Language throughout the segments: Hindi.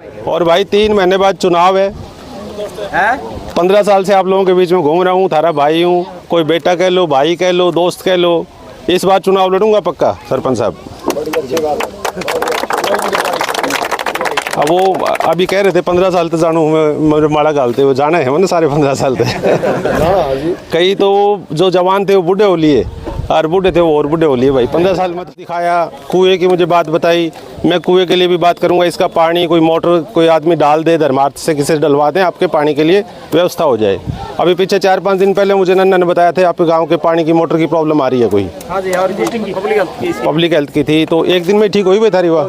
और भाई 3 महीने बाद चुनाव है। 15 साल से आप लोगों के बीच में घूम रहा हूँ, थारा भाई हूँ, कोई बेटा कह लो, भाई कह लो, दोस्त कह लो। इस बार चुनाव लड़ूंगा पक्का सरपंच साहब। अब वो अभी कह रहे थे 15 साल तक जानू मैं माड़ा गालते हुए जाना है मैंने सारे 15 साल तक। कई तो जो जवान थे वो बूढ़े हो लिए और बूढ़े थे वो और बूढ़े हो लिए। भाई 15 साल में दिखाया, कुएं की मुझे बात बताई, मैं कुएं के लिए भी बात करूंगा। इसका पानी कोई मोटर कोई आदमी डाल दे, धर्मार्थ से किसी से डलवा दें, आपके पानी के लिए व्यवस्था हो जाए। अभी पीछे 4-5 दिन पहले मुझे नन्ना ने बताया था आपके गाँव के पानी की मोटर की प्रॉब्लम आ रही है कोई। हाँ जी, और पब्लिक हेल्थ की थी, तो एक दिन में ठीक हुई हुई थारी वाह।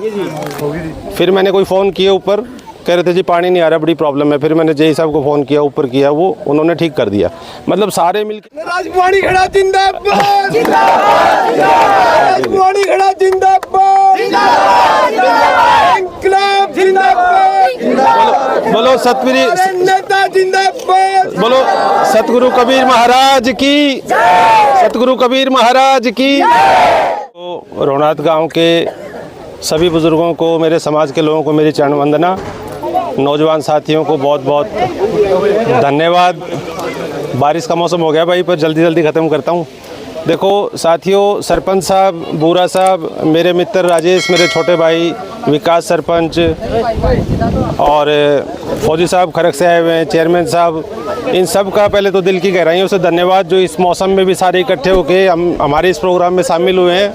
फिर मैंने कोई फ़ोन किया ऊपर, कह रहे थे जी पानी नहीं आ रहा, बड़ी प्रॉब्लम है। फिर मैंने जेई साहब को फ़ोन किया, ऊपर किया, वो उन्होंने ठीक कर दिया। मतलब सारे मिलकर राजवाड़ी खड़ा जिंदाबाद, राजवाड़ी खड़ा जिंदाबाद, इंकलाब जिंदाबाद, बोलो सतपुरी नेता जिंदाबाद, बोलो सतगुरु कबीर महाराज की, सतगुरु कबीर महाराज की। तो रोनात गांव के सभी बुजुर्गों को, मेरे समाज के लोगों को मेरी चरण वंदना। नौजवान साथियों को बहुत बहुत धन्यवाद। बारिश का मौसम हो गया भाई, पर जल्दी जल्दी ख़त्म करता हूँ। देखो साथियों, सरपंच साहब, बूरा साहब, मेरे मित्र राजेश, मेरे छोटे भाई विकास सरपंच और फौजी साहब खरक से आए हुए हैं, चेयरमैन साहब, इन सब का पहले तो दिल की गहराइयों से धन्यवाद जो इस मौसम में भी सारे इकट्ठे होके हमारे इस प्रोग्राम में शामिल हुए हैं।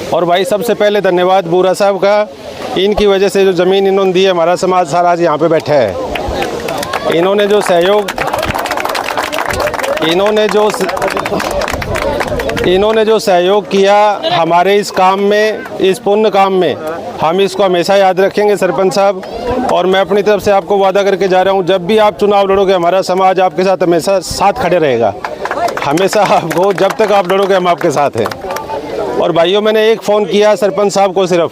और भाई सबसे पहले धन्यवाद बूरा साहब का, इनकी वजह से जो ज़मीन इन्होंने दी है, हमारा समाज सारा आज यहाँ पे बैठा है। इन्होंने जो सहयोग किया हमारे इस काम में, इस पुण्य काम में, हम इसको हमेशा याद रखेंगे सरपंच साहब। और मैं अपनी तरफ से आपको वादा करके जा रहा हूँ, जब भी आप चुनाव लड़ोगे हमारा समाज आपके साथ हमेशा साथ खड़े रहेगा। हमेशा आपको, जब तक आप लड़ोगे हम आपके साथ हैं। और भाइयों, मैंने एक फ़ोन किया सरपंच साहब को, सिर्फ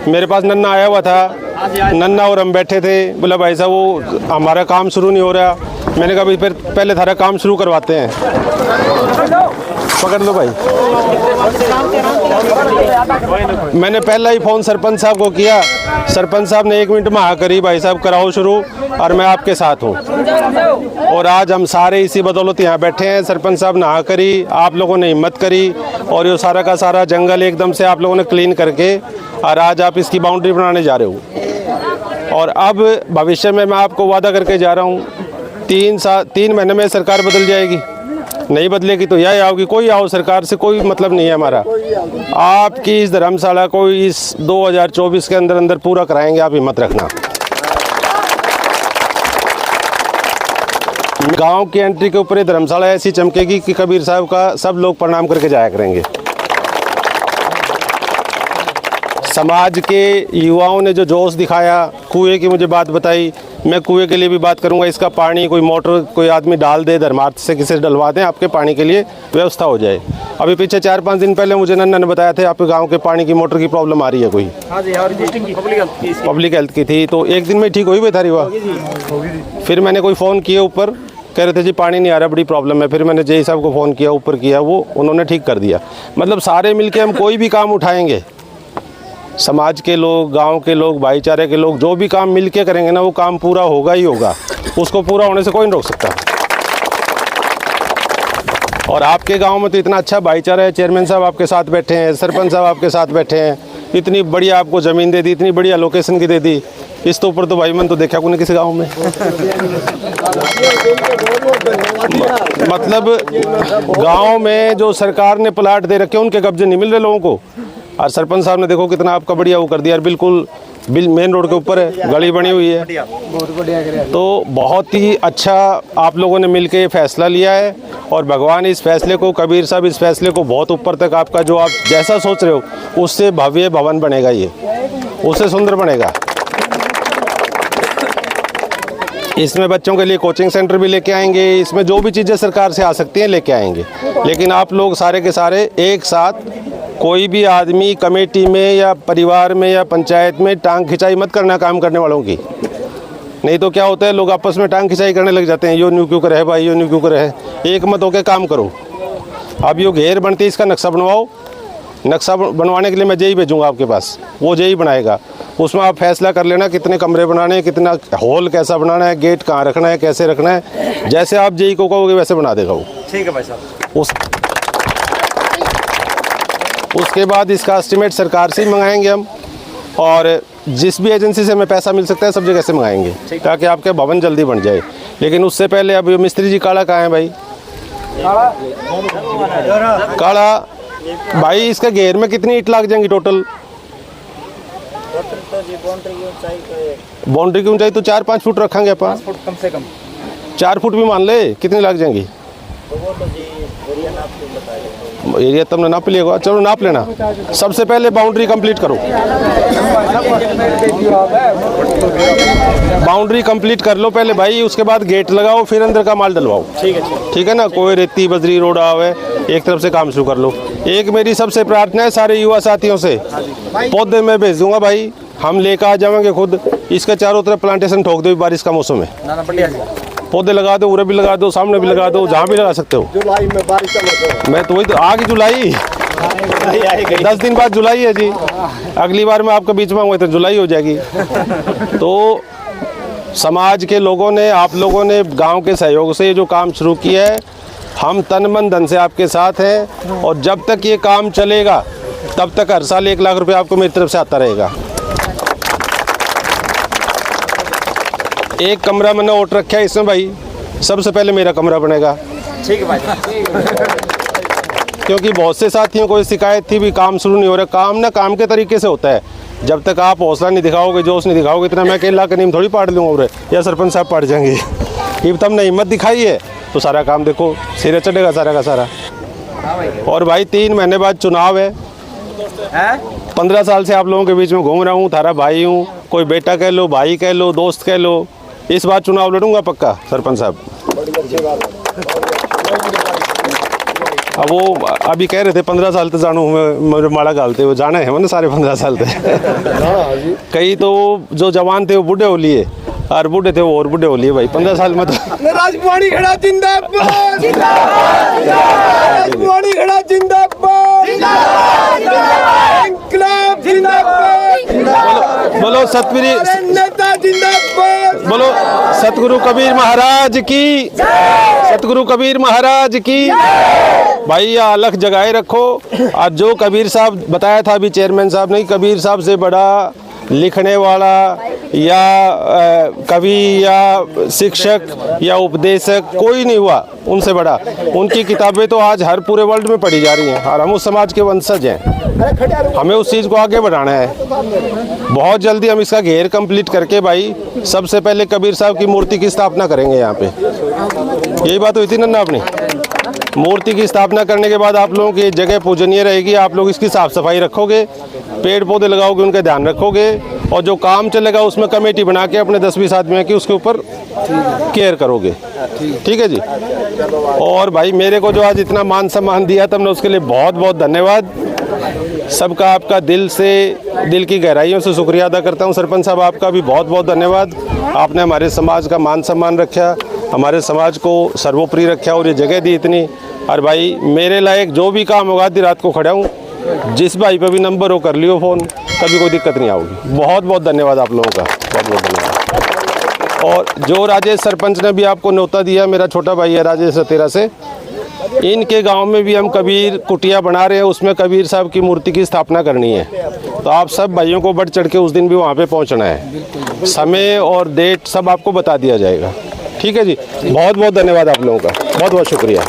मेरे पास नन्ना आया हुआ था, नन्ना और हम बैठे थे। बोला भाई साहब वो हमारा काम शुरू नहीं हो रहा। मैंने कहा भाई फिर पहले थारा काम शुरू करवाते हैं। पकड़ लो भाई। मैंने पहला ही फ़ोन सरपंच साहब को किया, सरपंच साहब ने 1 मिनट में हाँ करी, भाई साहब कराओ शुरू और मैं आपके साथ हूँ। और आज हम सारे इसी बदौलत यहाँ बैठे हैं। सरपंच साहब ने हाँ करी, आप लोगों ने हिम्मत करी और ये सारा का सारा जंगल एकदम से आप लोगों ने क्लीन करके और आज आप इसकी बाउंड्री बनाने जा रहे हो। और अब भविष्य में मैं आपको वादा करके जा रहा हूँ, 3 महीने में सरकार बदल जाएगी। नहीं बदलेगी तो यही आओगी, कोई आओ, सरकार से कोई मतलब नहीं है हमारा। आपकी इस धर्मशाला को इस 2024 के अंदर अंदर पूरा कराएंगे, आप हिम्मत रखना। गांव की एंट्री के ऊपर ये धर्मशाला ऐसी चमकेगी कि कबीर साहब का सब लोग प्रणाम करके जाया करेंगे। समाज के युवाओं ने जो जोश दिखाया, कुएं की मुझे बात बताई, मैं कुएं के लिए भी बात करूंगा। इसका पानी कोई मोटर कोई आदमी डाल दे, धर्मार्थ से किसी से डलवा दें, आपके पानी के लिए व्यवस्था हो जाए। अभी पीछे 4-5 दिन पहले मुझे नन्ना ने बताया था आपके गांव के पानी की मोटर की प्रॉब्लम आ रही है कोई। हाँ जी, और पब्लिक हेल्थ की थी, तो एक दिन में ठीक हुई हुई थारी वाह। फिर मैंने कोई फ़ोन किया ऊपर, कह रहे थे जी पानी नहीं आ रहा, बड़ी प्रॉब्लम है। फिर मैंने जेई साहब को फ़ोन किया, ऊपर किया, वो उन्होंने ठीक कर दिया। मतलब सारे मिलके हम कोई भी काम उठाएंगे, समाज के लोग, गांव के लोग, भाईचारे के लोग, जो भी काम मिलके करेंगे ना, वो काम पूरा होगा ही होगा। उसको पूरा होने से कोई नहीं रोक सकता। और आपके गांव में तो इतना अच्छा भाईचारा है, चेयरमैन साहब आपके साथ बैठे हैं, सरपंच साहब आपके साथ बैठे हैं, इतनी बढ़िया आपको ज़मीन दे दी, इतनी बढ़िया लोकेशन की दे दी। इस तो ऊपर तो भाई मन तो देखा को नहीं किसी गाँव में। मतलब गाँव में जो सरकार ने प्लाट दे रखे उनके कब्जे नहीं मिल रहे लोगों को। और सरपंच साहब ने देखो कितना आपका बढ़िया वो कर दिया, बिल्कुल मेन रोड के ऊपर है, गली बनी हुई है। तो बहुत ही अच्छा आप लोगों ने मिलके फैसला लिया है और भगवान इस फैसले को, कबीर साहब इस फैसले को बहुत ऊपर तक आपका जो आप जैसा सोच रहे हो उससे भव्य भवन बनेगा, ये उससे सुंदर बनेगा। इसमें बच्चों के लिए कोचिंग सेंटर भी लेके आएंगे, इसमें जो भी चीज़ें सरकार से आ सकती हैं लेके आएंगे। लेकिन आप लोग सारे के सारे एक साथ, कोई भी आदमी कमेटी में या परिवार में या पंचायत में टांग खिंचाई मत करना काम करने वालों की। नहीं तो क्या होता है, लोग आपस में टांग खिंचाई करने लग जाते हैं, यो न्यू क्यों करे भाई, यो न्यू क्यों करे। एक मत होकर काम करो। अब यो घेर बनती है, इसका नक्शा बनवाओ। नक्शा बनवाने के लिए मैं जेई भेजूँगा आपके पास, वो जेई बनाएगा। उसमें आप फैसला कर लेना कितने कमरे बनाने हैं, कितना हॉल कैसा बनाना है, गेट कहाँ रखना है, कैसे रखना है। जैसे आप जेई को कहोगे वैसे बना देगा वो। ठीक है भाई साहब। उसके बाद इसका एस्टिमेट सरकार से ही मंगाएंगे हम, और जिस भी एजेंसी से हमें पैसा मिल सकता है सब जगह से मंगाएंगे ताकि आपके भवन जल्दी बन जाए। लेकिन उससे पहले अब मिस्त्री जी काला कहाँ है भाई? काला भाई, इसका घेर में कितनी ईंट लग जाएंगी टोटल? बाउंड्री की ऊंचाई तो 4-5 फुट रखेंगे अपन, 5 फुट कम से कम। 4 फुट भी मान ले, कितनी लग जाएंगी? एरिया तुमने नाप लिएगा, चलो नाप लेना। सबसे पहले बाउंड्री कंप्लीट करो, बाउंड्री कंप्लीट कर लो पहले भाई, उसके बाद गेट लगाओ, फिर अंदर का माल डलवाओ। ठीक है ना? कोई रेती बजरी रोड आवे, एक तरफ से काम शुरू कर लो। एक मेरी सबसे प्रार्थना है सारे युवा साथियों से, पौधे मैं भेज दूंगा भाई, हम लेकर आ जाएंगे खुद। इसके चारों तरफ प्लांटेशन ठोक दो बारिश का मौसम है, पौधे लगा दो, उरे भी लगा दो, सामने भी लगा दो, जहाँ भी लगा सकते हो। जुलाई में बारिश का मौसम, मैं तो वही तो आगे जुलाई 10 दिन बाद जुलाई है जी। अगली बार मैं आपके बीच में आऊँगा तो जुलाई हो जाएगी। तो समाज के लोगों ने, आप लोगों ने गांव के सहयोग से ये जो काम शुरू किया है, हम तन मन धन से आपके साथ हैं। और जब तक ये काम चलेगा तब तक हर साल 1 लाख रुपए आपको मेरी तरफ से आता रहेगा। एक कमरा मैंने ओट रखा है इसमें भाई, सबसे पहले मेरा कमरा बनेगा। ठीक है भाई। क्योंकि बहुत से साथियों को शिकायत थी भी काम शुरू नहीं हो रहा। काम ना काम के तरीके से होता है, जब तक आप हौसला नहीं दिखाओगे, जोश नहीं दिखाओगे, इतना मैं अकेला का नीम थोड़ी पाड़ लूँगा या सरपंच साहब पाड़ जाएंगे। ये तुमने हिम्मत दिखाई है तो सारा काम देखो सिरे चढ़ेगा सारा का सारा। और भाई 3 महीने बाद चुनाव है। 15 साल से आप लोगों के बीच में घूम रहा हूँ, थारा भाई हूँ, कोई बेटा कह लो, भाई कह लो, दोस्त कह लो। इस बार चुनाव लड़ूंगा पक्का सरपंच साहब। अब वो अभी कह रहे थे 15 साल तक जानू मेरे माड़ा गालते हुए, जाना है मैंने सारे 15 साल तक। कई तो जो जवान थे वो बूढ़े हो लिए, और बूढ़े थे वो और बूढ़े हो लिए भाई 15 साल में। तो राजवाड़ी खड़ा जिंदाबाद, राजवाड़ी खड़ा जिंदाबाद, इंकलाब जिंदाबाद, बोलो सतगिरी नेता जिंदाबाद, बोलो सतगुरु कबीर महाराज की, सतगुरु कबीर महाराज की। भाई ये अलग जगाए रखो। और जो कबीर साहब बताया था अभी चेयरमैन साहब ने, कबीर साहब से बड़ा लिखने वाला या कवि या शिक्षक या उपदेशक कोई नहीं हुआ उनसे बड़ा। उनकी किताबें तो आज हर पूरे वर्ल्ड में पढ़ी जा रही हैं, और हम उस समाज के वंशज हैं, हमें उस चीज़ को आगे बढ़ाना है। बहुत जल्दी हम इसका घेर कंप्लीट करके भाई सबसे पहले कबीर साहब की मूर्ति की स्थापना करेंगे यहाँ पे। यही बात हुई थी ना अपनी। मूर्ति की स्थापना करने के बाद आप लोगों की जगह पूजनीय रहेगी, आप लोग इसकी साफ सफाई रखोगे, पेड़ पौधे लगाओगे, उनका ध्यान रखोगे, और जो काम चलेगा उसमें कमेटी बना के अपने 10-20 आदमी की उसके ऊपर केयर करोगे। ठीक है जी। और भाई मेरे को जो आज इतना मान सम्मान दिया तुमने उसके लिए बहुत बहुत धन्यवाद। सबका आपका दिल से, दिल की गहराइयों से शुक्रिया अदा करता हूँ। सरपंच साहब आपका भी बहुत बहुत धन्यवाद। आपने हमारे समाज का मान सम्मान रखा, हमारे समाज को सर्वोपरि रखा और ये जगह दी इतनी। और भाई मेरे लायक जो भी काम होगा आधी रात को खड़ा हूँ, जिस भाई पे भी नंबर हो कर लियो फ़ोन, कभी कोई दिक्कत नहीं आएगी। बहुत बहुत धन्यवाद आप लोगों का, बहुत बहुत धन्यवाद। और जो राजेश सरपंच ने भी आपको न्योता दिया, मेरा छोटा भाई है राजेश सतेरा से, इनके गांव में भी हम कबीर कुटिया बना रहे हैं, उसमें कबीर साहब की मूर्ति की स्थापना करनी है। तो आप सब भाइयों को बढ़ चढ़ के उस दिन भी वहाँ पे पहुँचना है। समय और डेट सब आपको बता दिया जाएगा। ठीक है जी। बहुत बहुत धन्यवाद आप लोगों का, बहुत बहुत शुक्रिया।